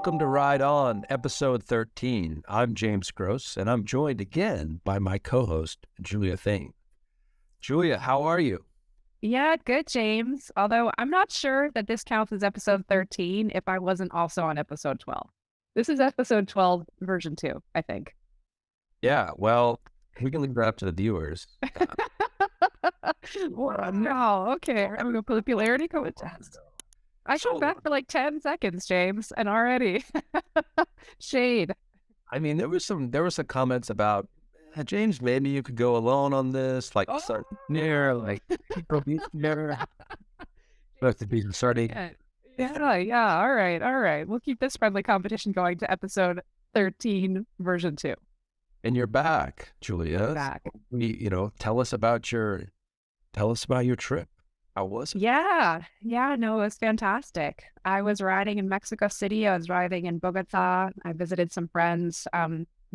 Welcome to Ride On, episode 13. I'm James Gross, and I'm joined again by my co-host, Julia Thane. Julia, how are you? Yeah, good, James. Although I'm not sure that this counts as episode 13 if I wasn't also on episode 12. This is episode 12, version 2, I think. Yeah, well, we can leave that up to the viewers. No, okay. I'm a popularity contest. I come back for like 10 seconds, James, and already shade. I mean, there was some comments about James, maybe you could go alone on this, like start near, like near. But to be starting. Yeah. All right. We'll keep this friendly competition going to episode 13, version 2. And you're back, Julia. Back. Tell us about your trip. How was it? Yeah, no, it was fantastic. I was riding in Mexico City. I was riding in Bogota. I visited some friends.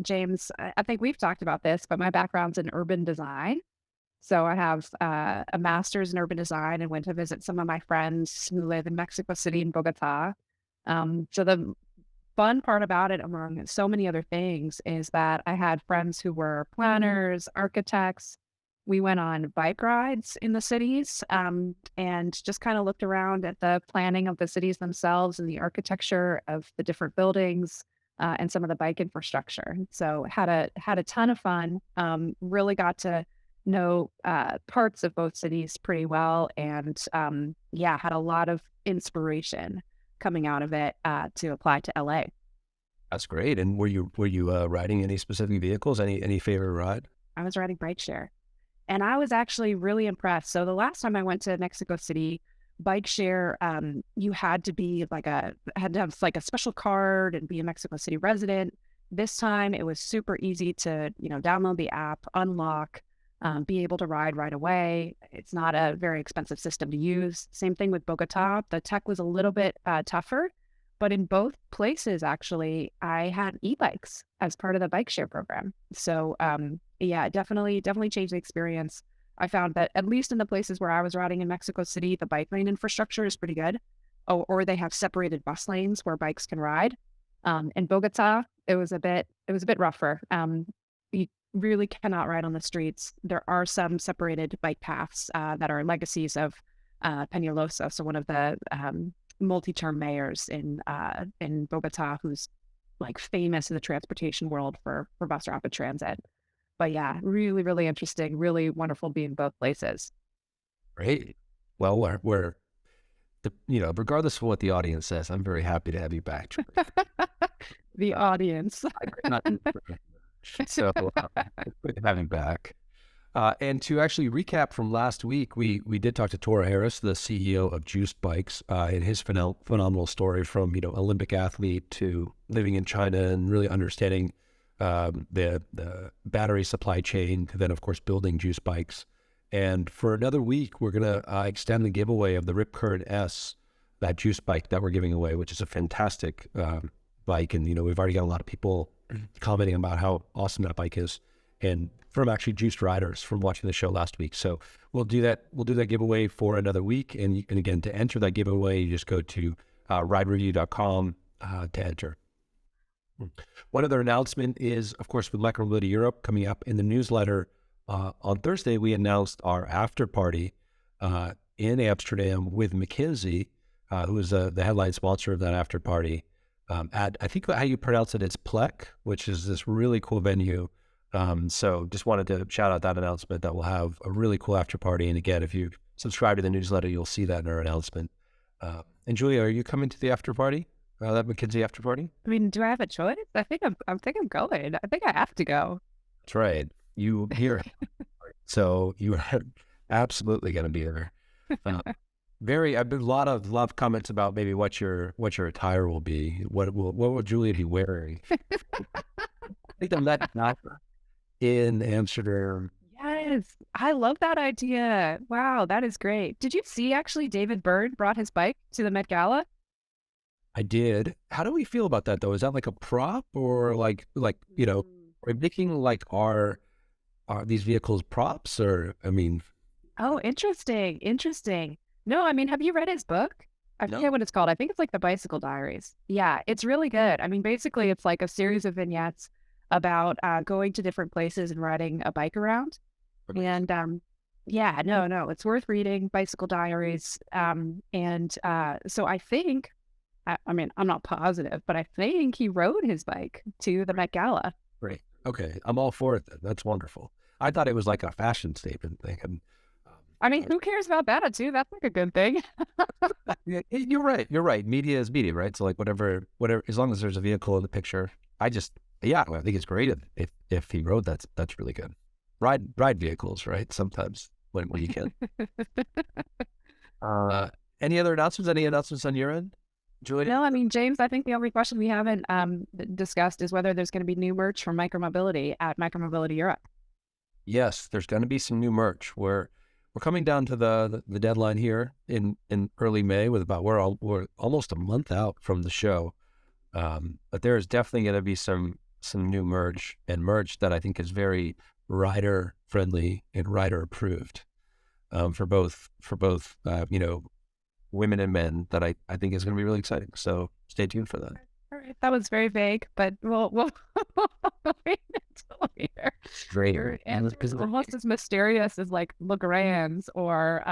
James, I think we've talked about this, but my background's in urban design. So I have a master's in urban design and went to visit some of my friends who live in Mexico City and Bogota. So the fun part about it, among so many other things, is that I had friends who were planners, architects. We went on bike rides in the cities and just kind of looked around at the planning of the cities themselves and the architecture of the different buildings and some of the bike infrastructure. So had a ton of fun. Really got to know parts of both cities pretty well, and had a lot of inspiration coming out of it to apply to LA. That's great. And were you riding any specific vehicles? Any favorite ride? I was riding bike share. And I was actually really impressed. So the last time I went to Mexico City, bike share, you had to have like a special card and be a Mexico City resident. This time it was super easy to, download the app, unlock, be able to ride right away. It's not a very expensive system to use. Same thing with Bogota. The tech was a little bit tougher, but in both places, actually, I had e-bikes as part of the bike share program. So, definitely changed the experience. I found that at least in the places where I was riding in Mexico City, the bike lane infrastructure is pretty good. Or they have separated bus lanes where bikes can ride. In Bogota, it was a bit rougher. You really cannot ride on the streets. There are some separated bike paths that are legacies of Peñalosa, so one of the multi-term mayors in Bogota, who's like famous in the transportation world for bus rapid transit. But yeah, really, really interesting, really wonderful being both places. Great. Well, we're regardless of what the audience says, I'm very happy to have you back. The audience. So good to have him back. And to actually recap from last week, we did talk to Tora Harris, the CEO of Juice Bikes, and his phenomenal story from Olympic athlete to living in China and really understanding the battery supply chain to then, of course, building Juice Bikes. And for another week, we're going to extend the giveaway of the Rip Current S, that Juice Bike that we're giving away, which is a fantastic bike. And, we've already got a lot of people commenting about how awesome that bike is, and from actually Juiced riders from watching the show last week. So we'll do that giveaway for another week. And again, to enter that giveaway, you just go to ridereview.com to enter. One other announcement is, of course, with Micromobility Europe coming up in the newsletter. On Thursday, we announced our after party in Amsterdam with McKinsey, who is the headline sponsor of that after party. At, I think how you pronounce it, it's Plek, which is this really cool venue. So just wanted to shout out that announcement that we'll have a really cool after party. And again, if you subscribe to the newsletter, you'll see that in our announcement. And Julia, are you coming to the after party? That McKinsey after party? I mean, do I have a choice? I think I'm going. I think I have to go. That's right. You hear it. So you are absolutely going to be there. I've been a lot of comments about maybe what your attire will be. What will Julia be wearing? I think I'm not in Amsterdam. Yes, I love that idea. Wow, that is great. Did you see actually David Byrne brought his bike to the Met Gala? I did. How do we feel about that though? Is that like a prop or like are we making like are these vehicles props, or I mean? Oh, interesting. No, I mean, have you read his book? I forget what it's called. I think it's like the Bicycle Diaries. Yeah, it's really good. I mean, basically, it's like a series of vignettes about going to different places and riding a bike around. Okay. And yeah, no, it's worth reading. Bicycle Diaries. So I think, I mean, I'm not positive, but I think he rode his bike to the Met Gala. Great. Okay. I'm all for it then. That's wonderful. I thought it was like a fashion statement thing. And I mean, who cares about that too? That's like a good thing. yeah, you're right. You're right. Media is media, right? So like whatever, as long as there's a vehicle in the picture, I think it's great if he rode. That's really good. Ride vehicles, right? Sometimes when you can. Any other announcements? Any announcements on your end, Julia? No, I mean, James, I think the only question we haven't discussed is whether there's going to be new merch from Micromobility at Micromobility Europe. Yes, there's going to be some new merch. We're coming down to the deadline here in early May with we're almost a month out from the show. But there is definitely going to be some new merch that I think is very rider friendly and rider approved for both women and men, that I think is going to be really exciting. So stay tuned for that. All right, that was very vague, but we'll wait until later. Great. Your answer is almost as mysterious as like Legrand's or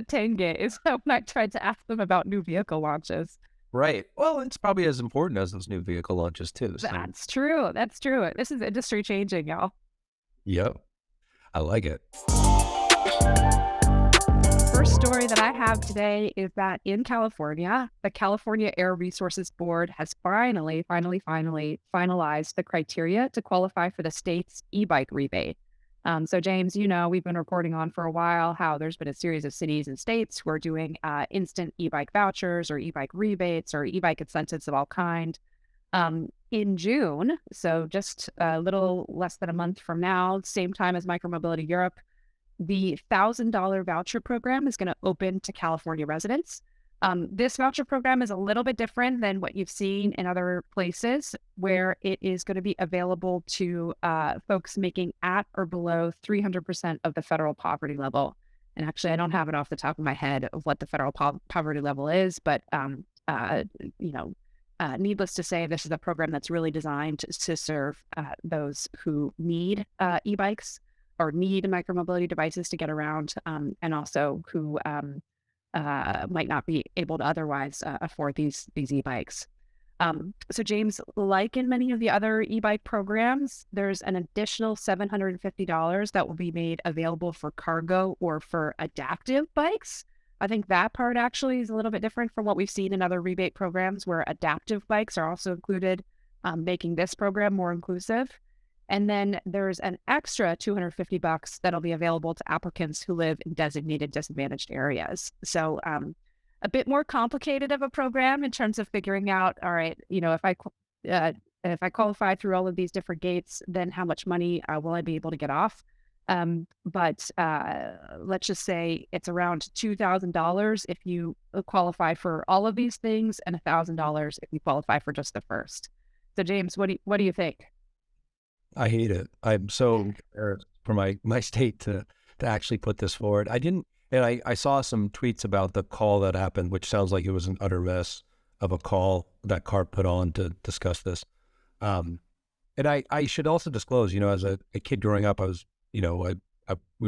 Tengays when I tried to ask them about new vehicle launches. Right. Well, it's probably as important as those new vehicle launches too. So. That's true. That's true. This is industry changing, y'all. Yep. I like it. First story that I have today is that in California, the California Air Resources Board has finally finalized the criteria to qualify for the state's e-bike rebate. So James, we've been reporting on for a while how there's been a series of cities and states who are doing instant e-bike vouchers or e-bike rebates or e-bike incentives of all kind. In June, so just a little less than a month from now, same time as Micromobility Europe, the $1,000 voucher program is going to open to California residents. This voucher program is a little bit different than what you've seen in other places, where it is going to be available to folks making at or below 300% of the federal poverty level. And actually, I don't have it off the top of my head of what the federal poverty level is, but needless to say, this is a program that's really designed to serve those who need e-bikes or need micromobility devices to get around, and also who might not be able to otherwise afford these e-bikes. So James, like in many of the other e-bike programs, there's an additional $750 that will be made available for cargo or for adaptive bikes. I think that part actually is a little bit different from what we've seen in other rebate programs, where adaptive bikes are also included, making this program more inclusive. And then there's an extra $250 that'll be available to applicants who live in designated disadvantaged areas. So a bit more complicated of a program in terms of figuring out, all right, if I qualify through all of these different gates, then how much money will I be able to get off? But let's just say it's around $2,000 if you qualify for all of these things, and $1,000 if you qualify for just the first. So James, what do you think? I hate it. I'm so embarrassed for my state to actually put this forward. I saw some tweets about the call that happened, which sounds like it was an utter mess of a call that CARB put on to discuss this. And I should also disclose, as a kid growing up, I was, we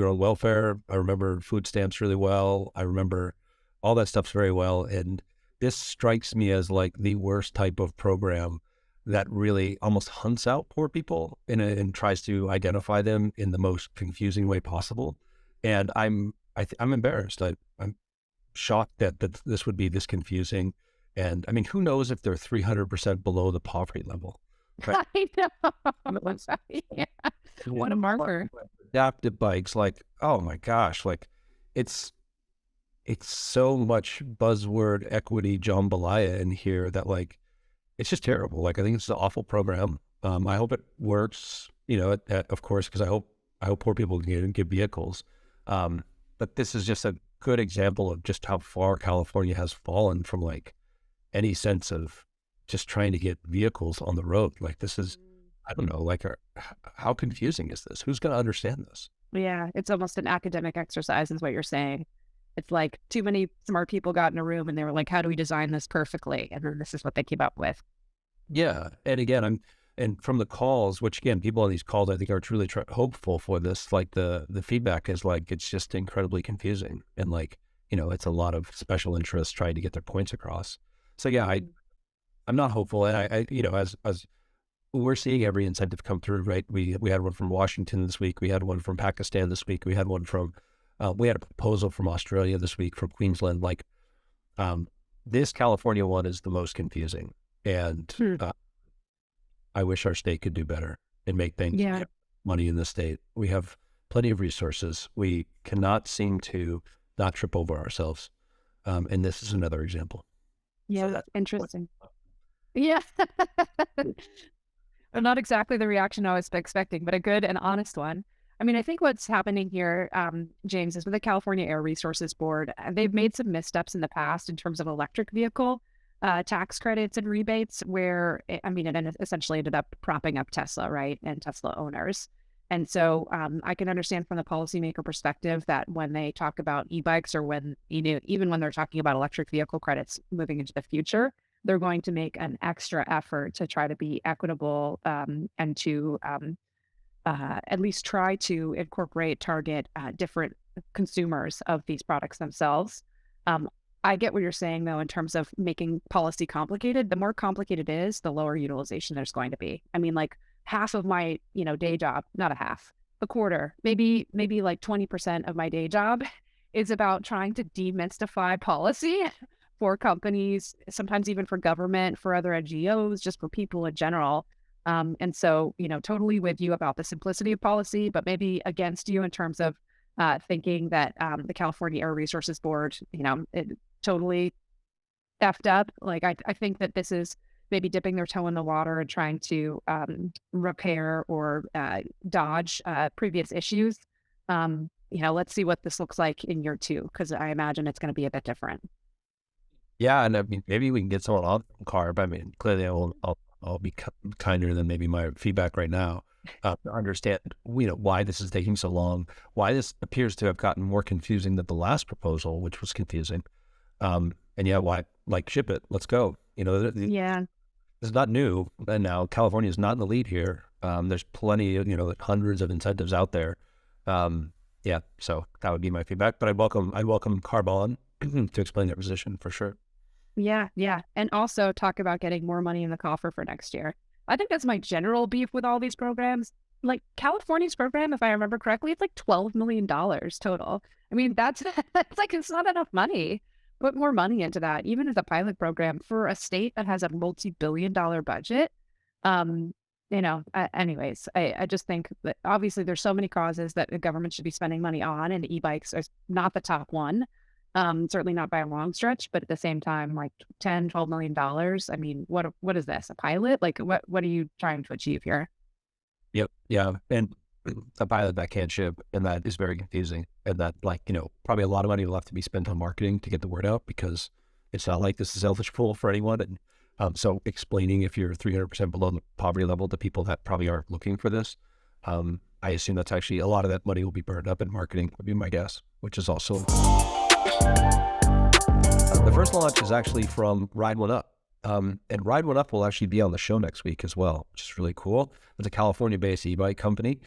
were on welfare. I remember food stamps really well. I remember all that stuff very well. And this strikes me as like the worst type of program that really almost hunts out poor people and tries to identify them in the most confusing way possible. And I'm embarrassed. I'm shocked that this would be this confusing. And I mean, who knows if they're 300% below the poverty level? Right? I know. Yeah. What a marker. Adaptive bikes, like, oh my gosh, like it's so much buzzword equity jambalaya in here that like, it's just terrible. Like, I think it's an awful program. I hope it works, of course, because I hope poor people can get vehicles. But this is just a good example of just how far California has fallen from like any sense of just trying to get vehicles on the road. Like, this is, I don't know, like, how confusing is this? Who's going to understand this? Yeah, it's almost an academic exercise is what you're saying. It's like too many smart people got in a room and they were like, how do we design this perfectly? And then this is what they came up with. Yeah. And again, and from the calls, which again, people on these calls, I think are truly hopeful for this. Like the feedback is like, it's just incredibly confusing. And like, it's a lot of special interests trying to get their points across. So yeah, I'm not hopeful. And I as we're seeing every incentive come through, right? We had one from Washington this week. We had one from Pakistan this week. We had one from, we had a proposal from Australia this week, from Queensland. Like, this California one is the most confusing. And I wish our state could do better and make things money in the state. We have plenty of resources. We cannot seem to not trip over ourselves. And this is another example. Yeah, so that's interesting. Yeah. Not exactly the reaction I was expecting, but a good and honest one. I mean, I think what's happening here, James, is with the California Air Resources Board, they've made some missteps in the past in terms of electric vehicle tax credits and rebates, where, it essentially ended up propping up Tesla, right, and Tesla owners. And so I can understand from the policymaker perspective that when they talk about e-bikes, or when, even when they're talking about electric vehicle credits moving into the future, they're going to make an extra effort to try to be equitable and to at least try to target different consumers of these products themselves. I get what you're saying, though, in terms of making policy complicated. The more complicated it is, the lower utilization there's going to be. I mean, like half of my, day job, not a half, a quarter, maybe like 20% of my day job is about trying to demystify policy for companies, sometimes even for government, for other NGOs, just for people in general. And so, totally with you about the simplicity of policy, but maybe against you in terms of thinking that the California Air Resources Board, it totally effed up. Like, I think that this is maybe dipping their toe in the water and trying to repair or dodge previous issues. Let's see what this looks like in year 2, because I imagine it's going to be a bit different. Yeah, and I mean, maybe we can get someone on CARB. I mean, clearly I'll be kinder than maybe my feedback right now to understand, why this is taking so long, why this appears to have gotten more confusing than the last proposal, which was confusing. And why, like, ship it, let's go. It's not new. And now California is not in the lead here. There's plenty of, hundreds of incentives out there. So that would be my feedback, but I'd welcome CARB on to explain their position for sure. Yeah. And also talk about getting more money in the coffer for next year. I think that's my general beef with all these programs. Like California's program, if I remember correctly, it's like $12 million total. I mean, that's like, it's not enough money. Put more money into that, even as a pilot program for a state that has a multi-billion-dollar budget. Anyways, I just think that obviously there's so many causes that the government should be spending money on, and e-bikes are not the top one. Certainly not by a long stretch, but at the same time, like $10-12 million. I mean, what is this? A pilot? Like, what are you trying to achieve here? Yep. Yeah. And a pilot that can't ship, and that is very confusing. And that, like, probably a lot of money will have to be spent on marketing to get the word out, because it's not like this is eligible for anyone. And so explaining if you're 300% below the poverty level to people that probably aren't looking for this, I assume that's actually a lot of that money will be burned up in marketing, would be my guess, which is also... The first launch is actually from Ride One Up. And Ride One Up will actually be on the show next week as well, which is really cool. It's a California-based e-bike company.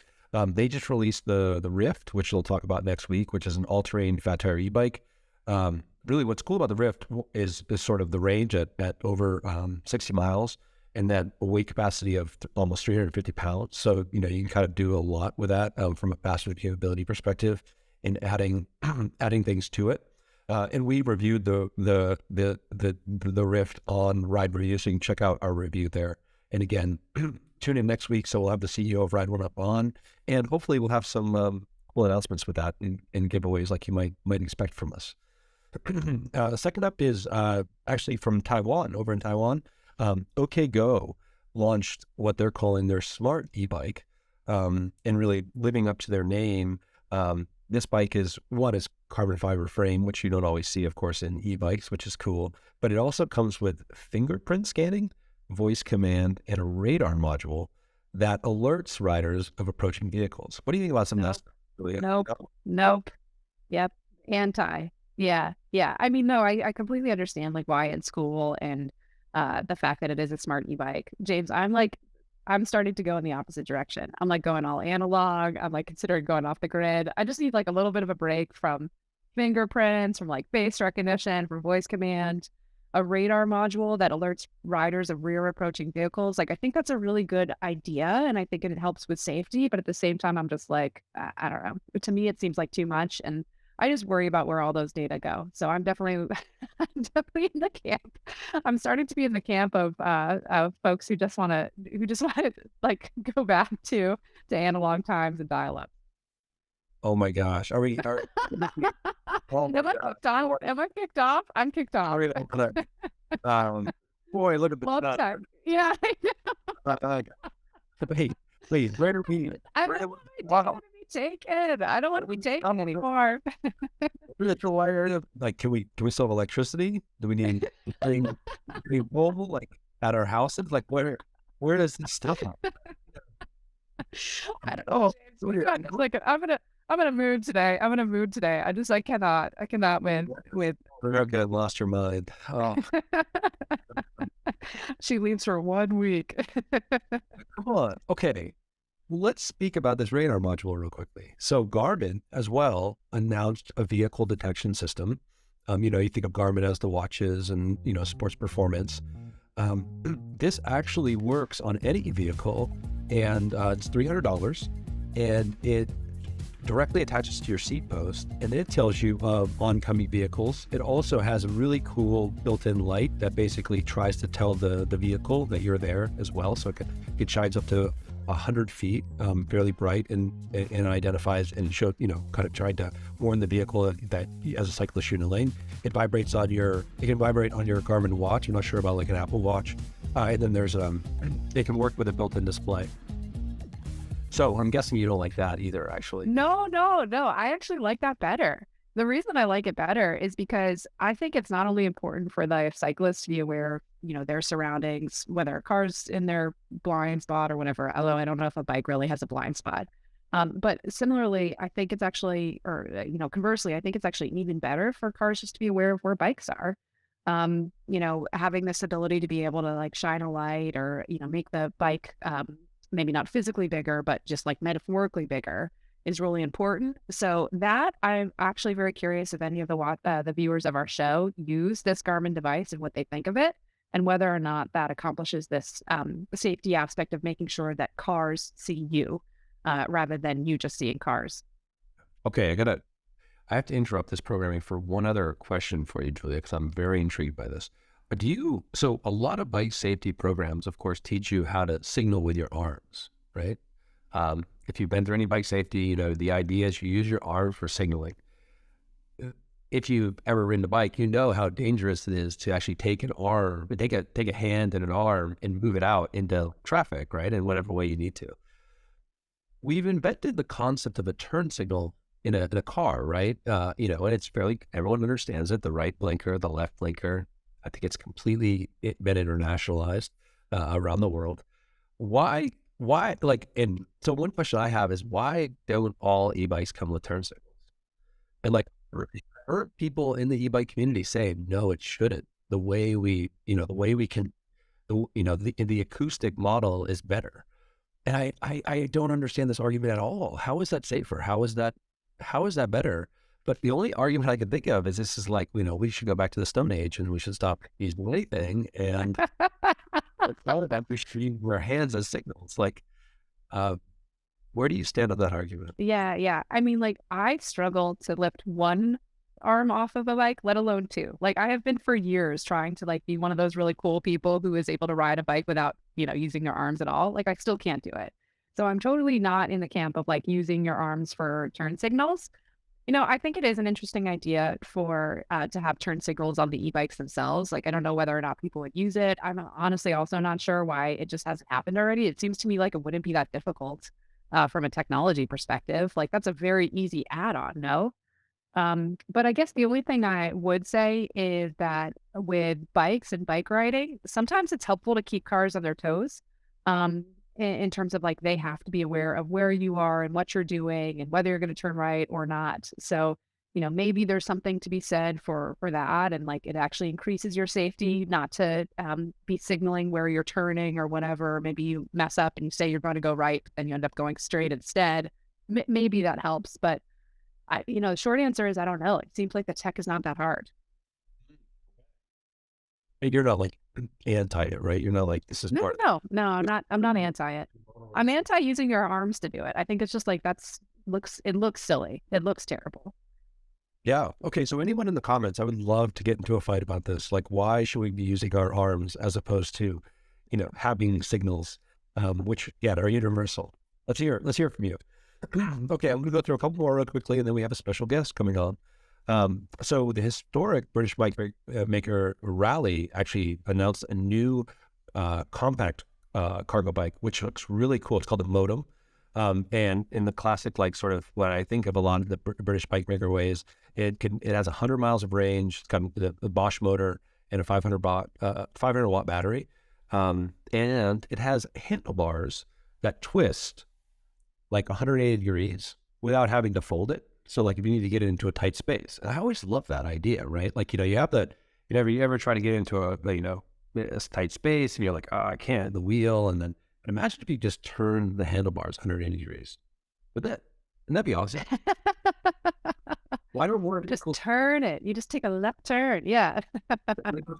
They just released the Rift, which we'll talk about next week, which is an all-terrain fat tire e-bike. Really, what's cool about the Rift is sort of the range at over 60 miles, and that weight capacity of almost 350 pounds. So, you can kind of do a lot with that from a passenger capability perspective, and adding things to it. And we reviewed the Rift on Ride Review, so you can check out our review there. And again, tune in next week, so we'll have the CEO of Ride One Up on, and hopefully we'll have some cool announcements with that and giveaways like you might expect from us. Second up is actually from Taiwan. Over in Taiwan, OK Go launched what they're calling their smart e-bike, and really living up to their name. This bike is carbon fiber frame, which you don't always see, of course, in e-bikes, which is cool. But it also comes with fingerprint scanning, voice command, and a radar module that alerts riders of approaching vehicles. What do you think about some of that stuff, Julia? Nope. Yep. Anti. Yeah. Yeah. I mean, no, I completely understand like why in school and the fact that it is a smart e-bike. James, I'm starting to go in the opposite direction. I'm like going all analog. I'm like considering going off the grid. I just need like a little bit of a break from fingerprints, from like face recognition, from voice command, a radar module that alerts riders of rear approaching vehicles. Like, I think that's a really good idea. And I think it helps with safety. But at the same time, I'm just like, I don't know. To me, it seems like too much. And I just worry about where all those data go. So I'm definitely, I'm definitely in the camp. I'm starting to be in the camp of folks who just want to like go back to analog times and dial up. Oh my gosh. Oh my Am I God. kicked off? Am I kicked off? I'm kicked off. Are we, boy, look at the Love sun. time. Yeah. Hey, please, where do we, I where don't do we, want wow, to be taken. I don't want to be taken anymore. like, can we still have electricity? Do we need, mobile, like, at our houses? Like, where does this stuff come? I don't know, Oh, James. Like, I'm gonna move today. I'm gonna move today. I cannot win with. okay, lost your mind. Oh, She leaves for 1 week. come on. Okay. Let's speak about this radar module real quickly. So Garmin as well announced a vehicle detection system. You think of Garmin as the watches and, sports performance. Um, this actually works on any vehicle, and it's $300, and it directly attaches to your seat post, and it tells you of oncoming vehicles. It also has a really cool built-in light that basically tries to tell the vehicle that you're there as well. So it shines up to 100 feet, fairly bright, and identifies and show, kind of tried to warn the vehicle that as a cyclist you're in a lane. It can vibrate on your Garmin watch. I'm not sure about like an Apple Watch. And then there's it can work with a built-in display. So I'm guessing you don't like that either, actually. No, no, no. I actually like that better. The reason I like it better is because I think it's not only important for the cyclist to be aware of, their surroundings, whether a car's in their blind spot or whatever, although I don't know if a bike really has a blind spot. But similarly, I think it's actually, or, conversely, I think it's actually even better for cars just to be aware of where bikes are. Having this ability to be able to like shine a light or, make the bike, maybe not physically bigger, but just like metaphorically bigger is really important. So that I'm actually very curious if any of the viewers of our show use this Garmin device and what they think of it, and whether or not that accomplishes this safety aspect of making sure that cars see you rather than you just seeing cars. Okay, I have to interrupt this programming for one other question for you, Julia, because I'm very intrigued by this. So a lot of bike safety programs, of course, teach you how to signal with your arms, right? If you've been through any bike safety, the idea is you use your arms for signaling. If you've ever ridden a bike, you know how dangerous it is to actually take a hand and an arm and move it out into traffic, right? In whatever way you need to. We've invented the concept of a turn signal in a car, right? And it's everyone understands it, the right blinker, the left blinker. I think it's completely been internationalized around the world. Why, and so one question I have is, why don't all e-bikes come with turn signals? And like, I've heard people in the e-bike community say, no, it shouldn't. The way we can, the acoustic model is better. And I don't understand this argument at all. How is that safer? How is that better? But the only argument I can think of is this is like, we should go back to the Stone Age and we should stop using anything. And we should use our hands as signals. Like, where do you stand on that argument? Yeah, yeah. I mean, like, I struggle to lift one arm off of a bike, let alone two. Like, I have been for years trying to like be one of those really cool people who is able to ride a bike without, using their arms at all. Like, I still can't do it. So I'm totally not in the camp of like using your arms for turn signals. I think it is an interesting idea for to have turn signals on the e-bikes themselves. Like, I don't know whether or not people would use it. I'm honestly also not sure why it just hasn't happened already. It seems to me like it wouldn't be that difficult from a technology perspective. Like, that's a very easy add-on, no? But I guess the only thing I would say is that with bikes and bike riding, sometimes it's helpful to keep cars on their toes. In terms of like they have to be aware of where you are and what you're doing and whether you're going to turn right or not. So, maybe there's something to be said for that. And like, it actually increases your safety not to be signaling where you're turning or whatever. Maybe you mess up and you say you're going to go right and you end up going straight instead. Maybe that helps. But the short answer is, I don't know. It seems like the tech is not that hard. And you're not like anti it, right? You're not like, this is part. No, I'm not anti it. I'm anti using your arms to do it. I think it's just like, it looks silly. It looks terrible. Yeah. Okay. So anyone in the comments, I would love to get into a fight about this. Like, why should we be using our arms as opposed to, having signals, which are universal? Let's hear from you. Okay. I'm going to go through a couple more real quickly, and then we have a special guest coming on. So the historic British bike maker Raleigh actually announced a new compact cargo bike, which looks really cool. It's called the Modem. And in the classic, like sort of what I think of a lot of the British bike maker ways, it has 100 miles of range. It's got the Bosch motor and a 500 watt battery. And it has handlebars that twist like 180 degrees without having to fold it. So like if you need to get it into a tight space, and I always love that idea, right? Like, you have that, you ever try to get into a tight space and you're like, oh, I can't, the wheel. And then imagine if you just turn the handlebars 180 degrees. Wouldn't that be awesome? Why don't more just turn it? You just take a left turn. Yeah.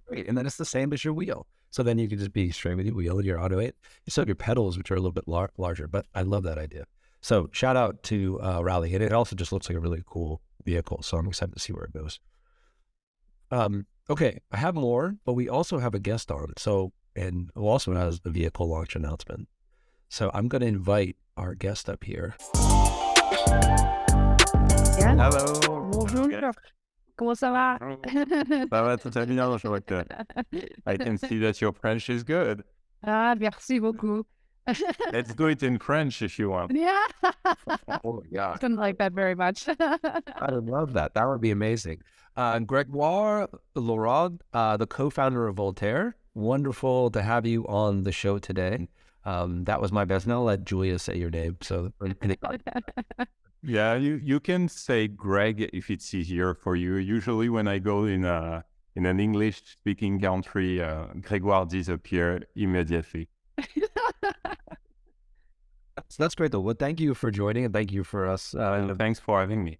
Great. And then it's the same as your wheel. So then you can just be straight with your wheel and your auto 8. You still have your pedals, which are a little bit larger, but I love that idea. So shout out to Raleigh. And it also just looks like a really cool vehicle. So I'm excited to see where it goes. Okay, I have more, but we also have a guest on. And who also has the vehicle launch announcement. So I'm going to invite our guest up here. Yeah. Hello. Bonjour. Comment ça va? Ça va très bien, je vois que I can see that your French is good. Ah, merci beaucoup. Let's do it in French if you want. Yeah. Oh, yeah. I didn't like that very much. I would love that. That would be amazing. Grégoire, Lieurade, the co-founder of Voltaire. Wonderful to have you on the show today. That was my best. Now I'll let Julia say your name. So yeah, you can say Greg if it's easier for you. Usually when I go in an English-speaking country, Grégoire disappears immediately. So that's great though. Well, thank you for joining and thank you for us. Thanks for having me.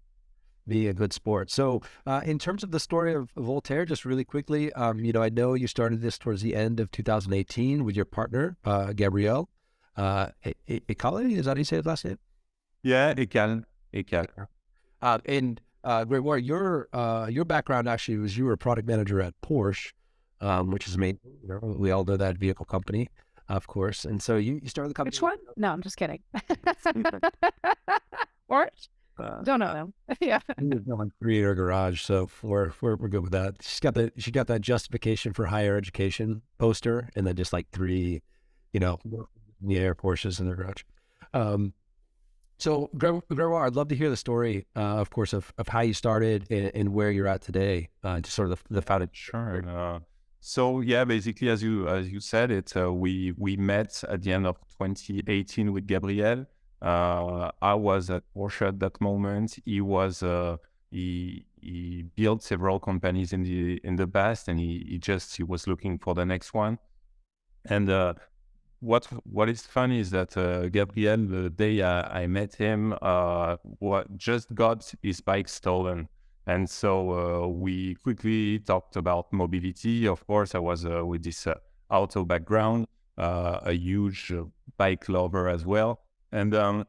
Be a good sport. So in terms of the story of Voltaire, just really quickly, I know you started this towards the end of 2018 with your partner, Gabrielle. Ekale, is that how you say his last name? Yeah, Ekale. And Grégoire, your background actually was you were a product manager at Porsche, which is amazing. We all know that vehicle company, of course. And so you started the company. Which one? No, I'm just kidding. Porsche? Don't know them. Yeah. Creator garage, so we're good with that. She got that justification for higher education poster, and then just like 3, in the air Porsches in their garage. So Grégoire, I'd love to hear the story, of course, of how you started and where you're at today. Just sort of the founded. Sure. So yeah, basically as you said it, we met at the end of 2018 with Gabriel. I was at Porsche at that moment. He was he built several companies in the past, and he was looking for the next one. And what is funny is that Gabriel, the day I met him, just got his bike stolen. And so we quickly talked about mobility. Of course, I was with this auto background, a huge bike lover as well. And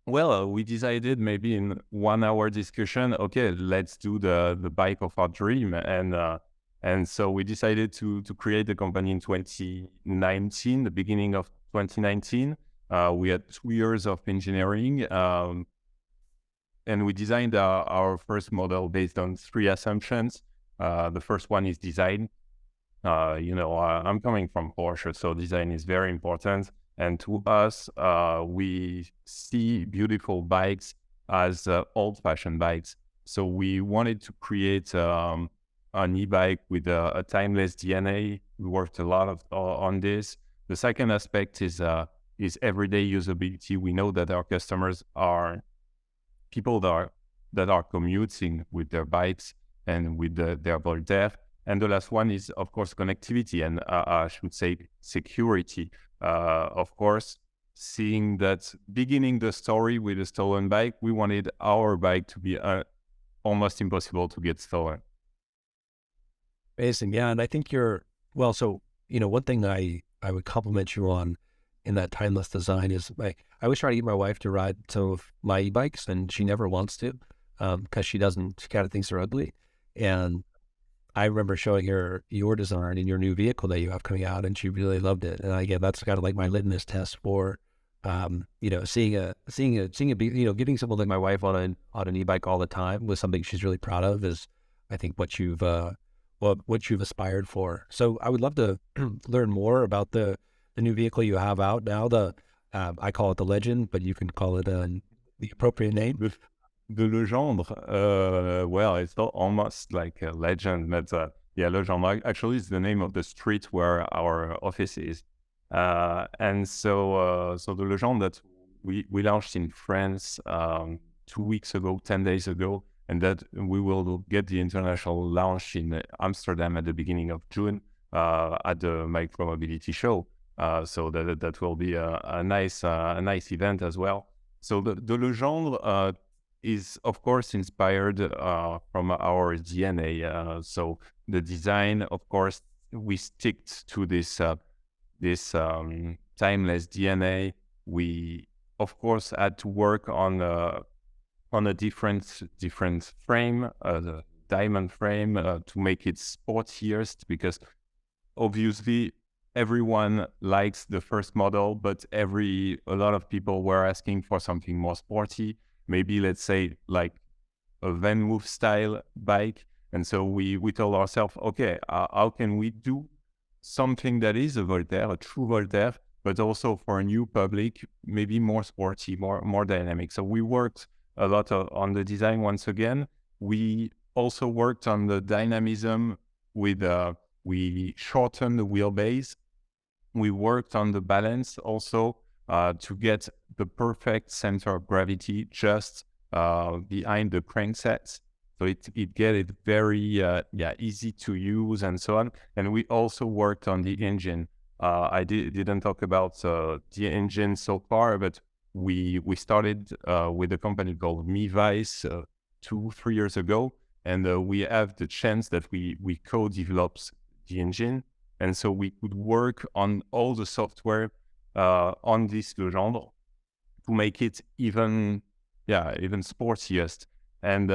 we decided maybe in 1 hour discussion, okay, let's do the bike of our dream. And so we decided to create the company in 2019, the beginning of 2019. We had 2 years of engineering, and we designed our first model based on 3 assumptions. The first one is design. I'm coming from Porsche, so design is very important. And to us, we see beautiful bikes as old-fashioned bikes. So we wanted to create an e-bike with a timeless DNA. We worked a lot on this. The second aspect is everyday usability. We know that our customers are people that are that are commuting with their bikes and with their Voltaire. And the last one is, of course, connectivity and I should say security. Of course, seeing that beginning the story with a stolen bike, we wanted our bike to be almost impossible to get stolen. Amazing. Yeah. And I think well, so, one thing I would compliment you on in that timeless design is I always try to get my wife to ride some of my e-bikes, and she never wants to because she kind of thinks they're ugly. And I remember showing her your design and your new vehicle that you have coming out, and she really loved it. And again, that's kind of like my litmus test for, seeing a, getting someone like my wife on an e-bike all the time with something she's really proud of is, I think, what you've aspired for. So I would love to learn more about the new vehicle you have out now. I call it the Legend, but you can call it the appropriate name. The Legendre, well, it's not almost like a legend, but Legendre actually is the name of the street where our office is. And so the Legendre that we launched in France 2 weeks ago, 10 days ago, and that we will get the international launch in Amsterdam at the beginning of June at the Micromobility show. So that will be a nice event as well. So the Legendre is of course inspired from our DNA. So the design, of course, we stick to this timeless DNA. We of course had to work on a different frame, the diamond frame, to make it sportiest, because obviously everyone likes the first model, but a lot of people were asking for something more sporty, maybe let's say like a Van Move style bike. And so we told ourselves, okay, how can we do something that is a Voltaire, a true Voltaire, but also for a new public, maybe more sporty, more dynamic. So we worked a lot on the design once again. We also worked on the dynamism with, we shortened the wheelbase. We worked on the balance also to get the perfect center of gravity just behind the crankset. So it get it very easy to use and so on. And we also worked on the engine. I didn't talk about the engine so far, but we started with a company called Mivice 2-3 years ago, and we have the chance that we co-developed the engine, and so we could work on all the software on this Legendre to make it even sportiest. And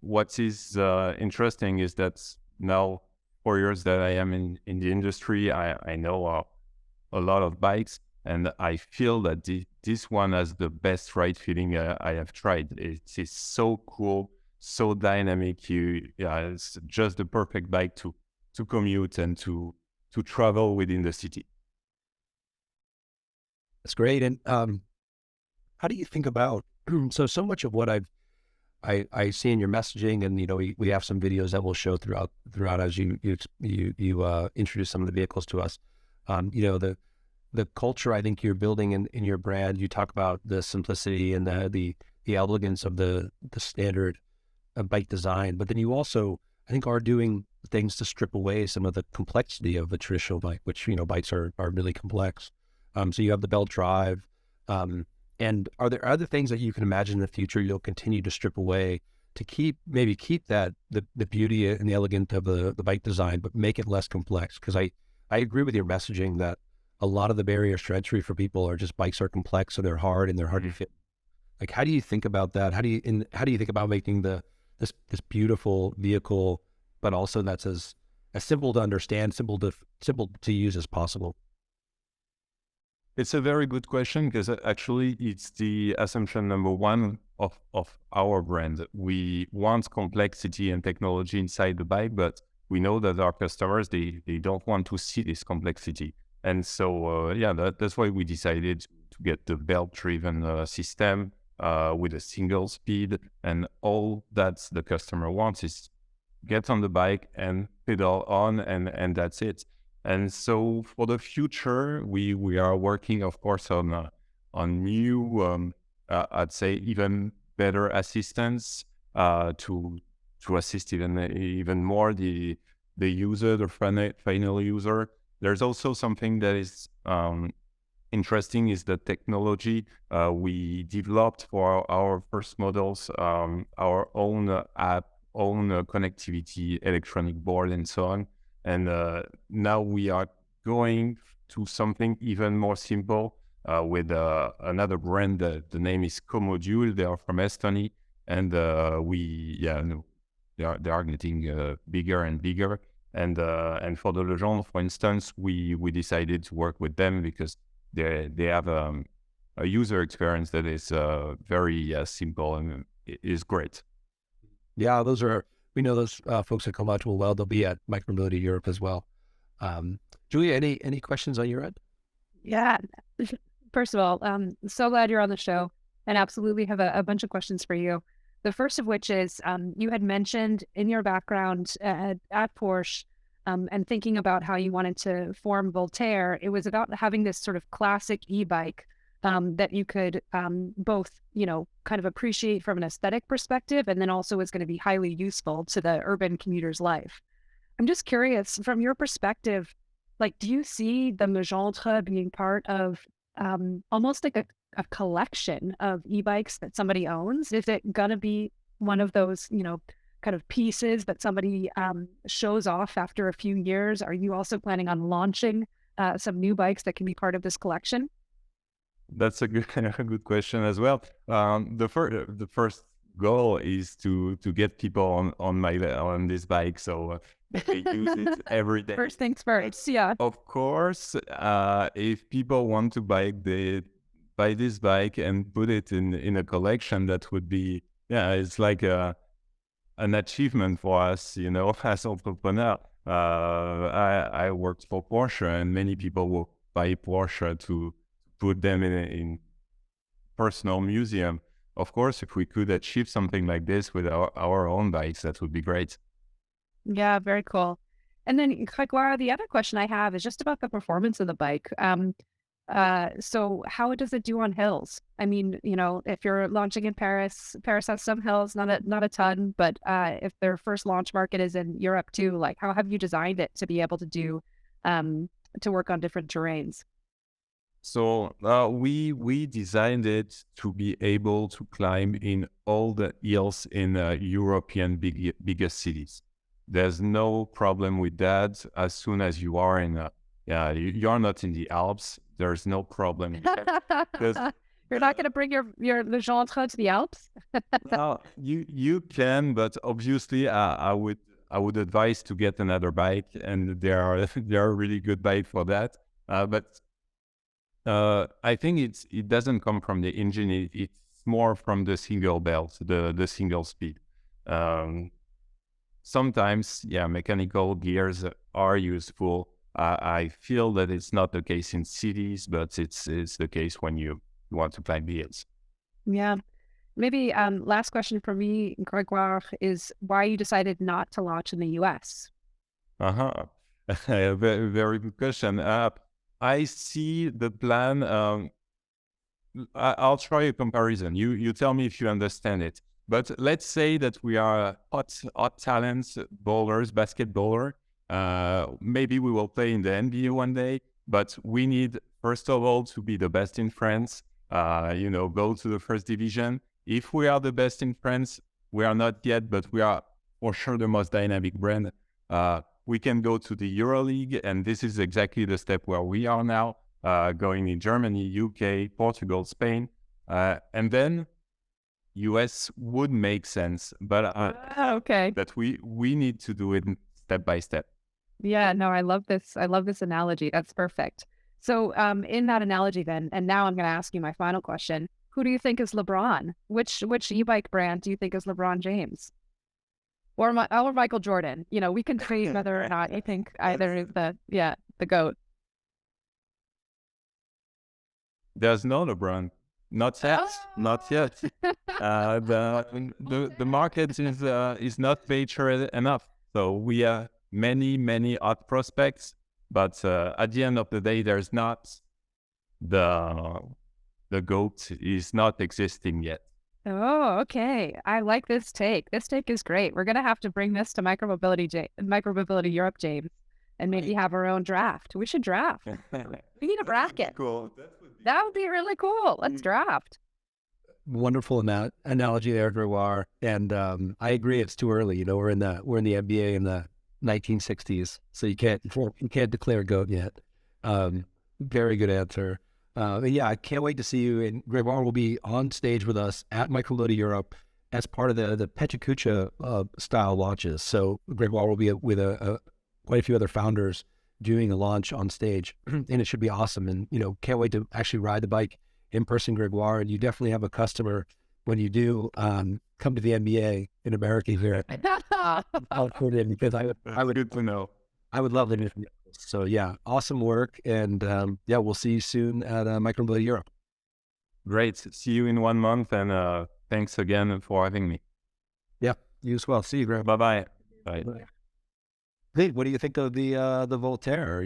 what is interesting is that now 4 years that I am in the industry, I know a lot of bikes, and I feel that this one has the best ride feeling I have tried. It is so cool, so dynamic. It's just the perfect bike to commute and to travel within the city. That's great. And how do you think about so much of what I see in your messaging, and we have some videos that we'll show throughout as you introduce some of the vehicles to us. The culture I think you're building in your brand. You talk about the simplicity and the elegance of the standard bike design, but then you also, I think, are doing things to strip away some of the complexity of a traditional bike, which bikes are really complex. So you have the belt drive. And are there other things that you can imagine in the future you'll continue to strip away to keep that the beauty and the elegance of the bike design, but make it less complex? Because I agree with your messaging that a lot of the barriers to entry for people are just bikes are complex, so they're hard and they're hard to fit. Like, how do you think about that? How do you think about making this beautiful vehicle, but also that's as simple to understand, simple to use as possible? It's a very good question, because actually it's the assumption number one of our brand. We want complexity and technology inside the bike, but we know that our customers, they don't want to see this complexity. And so, that's why we decided to get the belt-driven system with a single speed, and all that the customer wants is get on the bike and pedal on, and that's it. And so for the future, we are working, of course, on new, I'd say, even better assistance to assist even more the user, the final user. There's also something that is interesting is the technology we developed for our first models, our own app, own connectivity, electronic board, and so on. And now we are going to something even more simple with another brand. The name is Comodule. They are from Estonia, and they are getting bigger and bigger. And for the Legendre, for instance, we decided to work with them because they have a user experience that is very simple and is great. Yeah, we know those folks at Comodule well. They'll be at Micromobility Europe as well. Julia, any questions on your end? Yeah. First of all, so glad you're on the show, and absolutely have a bunch of questions for you. The first of which is, you had mentioned in your background at Porsche, and thinking about how you wanted to form Voltaire, it was about having this sort of classic e-bike that you could both, kind of appreciate from an aesthetic perspective, and then also is going to be highly useful to the urban commuter's life. I'm just curious, from your perspective, like, do you see the Legendre being part of almost like a collection of e-bikes that somebody owns? Is it going to be one of those, kind of pieces that somebody shows off after a few years? Are you also planning on launching some new bikes that can be part of this collection? That's a good question as well. The first goal is to get people on this bike, so they use it every day. First things first, yeah. Of course, if people want to buy this bike and put it in a collection, that would be it's like an achievement for us, as entrepreneur. I worked for Porsche, and many people will buy Porsche to put them in personal museum. Of course, if we could achieve something like this with our own bikes, that would be great. Yeah, very cool. And then, Grégoire, the other question I have is just about the performance of the bike. So how does it do on hills? I mean, if you're launching in Paris has some hills, not a ton, but if their first launch market is in Europe too, like, how have you designed it to be able to do, to work on different terrains? So we designed it to be able to climb in all the hills in European biggest cities. There's no problem with that. As soon as you are you're not in the Alps, there's no problem. You're not going to bring your Legendre to the Alps? Well, you can, but obviously I would advise to get another bike, and there are really good bikes for that. But I think it doesn't come from the engine. It's more from the single belt, the single speed. Sometimes, mechanical gears are useful. I feel that it's not the case in cities, but it's the case when you want to climb hills. Yeah. Maybe last question for me, Grégoire, is why you decided not to launch in the US? Very, very good question. I see the plan. I'll try a comparison. You tell me if you understand it. But let's say that we are hot talents, bowlers, basketballer. Maybe we will play in the NBA one day, but we need, first of all, to be the best in France, go to the first division. If we are the best in France, we are not yet, but we are for sure the most dynamic brand. We can go to the EuroLeague, and this is exactly the step where we are now, going in Germany, UK, Portugal, Spain, and then US would make sense, but okay. That we need to do it step by step. Yeah, no, I love this. I love this analogy. That's perfect. So in that analogy then, and now I'm going to ask you my final question. Who do you think is LeBron? Which e-bike brand do you think is LeBron James? Or Michael Jordan? We can debate whether or not you think either is the GOAT. There's no LeBron. Not yet. Not yet. The market is not saturated enough. So we have many hot prospects, but at the end of the day, there's not the GOAT is not existing yet. Oh, okay. I like this take. This take is great. We're gonna have to bring this to Micromobility Europe, James, and maybe have our own draft. We should draft. We need a bracket. Cool. That would be really cool. Let's draft. Wonderful analogy there, Grégoire. And I agree, it's too early. You know, we're in the NBA in the 1960s, so you can't declare GOAT yet. Very good answer. Yeah, I can't wait to see you. And Grégoire will be on stage with us at Micromobility Europe as part of the Pechacucha style launches. So Grégoire will be with quite a few other founders doing a launch on stage, and it should be awesome. And you know, can't wait to actually ride the bike in person, Grégoire. And you definitely have a customer when you do come to the NBA in America here. I'll put in because I would Good to know. I would love to. So yeah, awesome work. And yeah, we'll see you soon at Micromobility Europe. Great. See you in 1 month, and thanks again for having me. Yeah, you as well. See you, Greg. Bye-bye. Bye. Hey, what do you think of the Voltaire?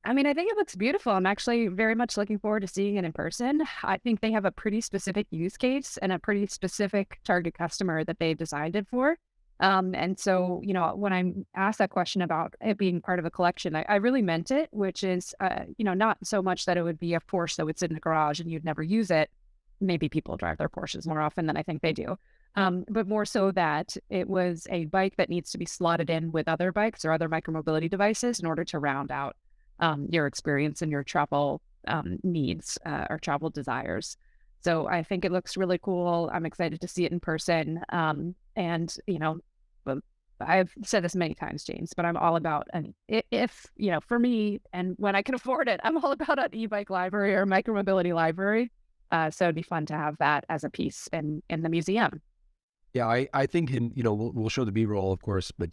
I mean, I think it looks beautiful. I'm actually very much looking forward to seeing it in person. I think they have a pretty specific use case and a pretty specific target customer that they designed it for. And so, you know, when I asked that question about it being part of a collection, I really meant it, which is, you know, not so much that it would be a Porsche that would sit in the garage and you'd never use it. Maybe people drive their Porsches more often than I think they do. But more so that it was a bike that needs to be slotted in with other bikes or other micromobility devices in order to round out your experience and your travel needs or travel desires. So I think it looks really cool. I'm excited to see it in person. And, you know, I've said this many times, James, but I'm all about, and if, you know, for me, and when I can afford it, I'm all about an e-bike library or micromobility library. So it'd be fun to have that as a piece in the museum. Yeah, I think you know, we'll show the B-roll, of course, but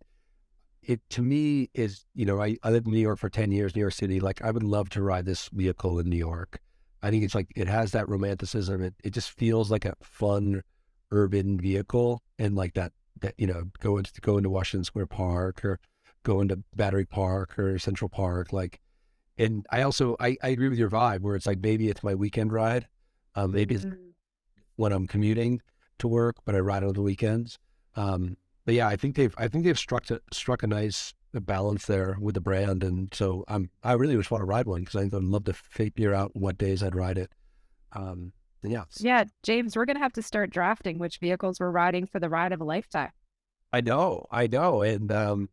it to me is, you know, I lived in New York for 10 years, New York City. Like I would love to ride this vehicle in New York. I think it's like, it has that romanticism. It just feels like a fun urban vehicle, and like that, you know, go into Washington Square Park or go into Battery Park or Central Park. Like, and I agree with your vibe where it's like, maybe it's my weekend ride. Maybe it's when I'm commuting to work, but I ride on the weekends. But yeah, I think they've struck a nice balance there with the brand, and so I really just want to ride one because I'd love to figure out what days I'd ride it. Yeah, James, we're gonna have to start drafting which vehicles we're riding for the ride of a lifetime. I know, and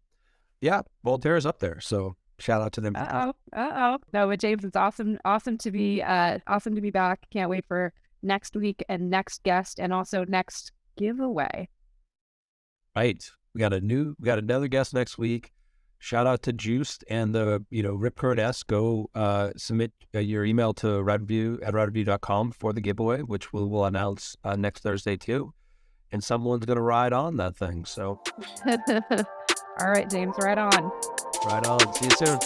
yeah, Voltaire is up there, so shout out to them. No, but James, it's awesome to be back. Can't wait for next week and next guest, and also next giveaway. Right. We got another guest next week. Shout out to Juiced and the, you know, Rip Current S. Go submit your email to radereview@radereview.com for the giveaway, which we'll announce next Thursday too. And someone's going to ride on that thing. So. All right, James, right on. Right on. See you soon.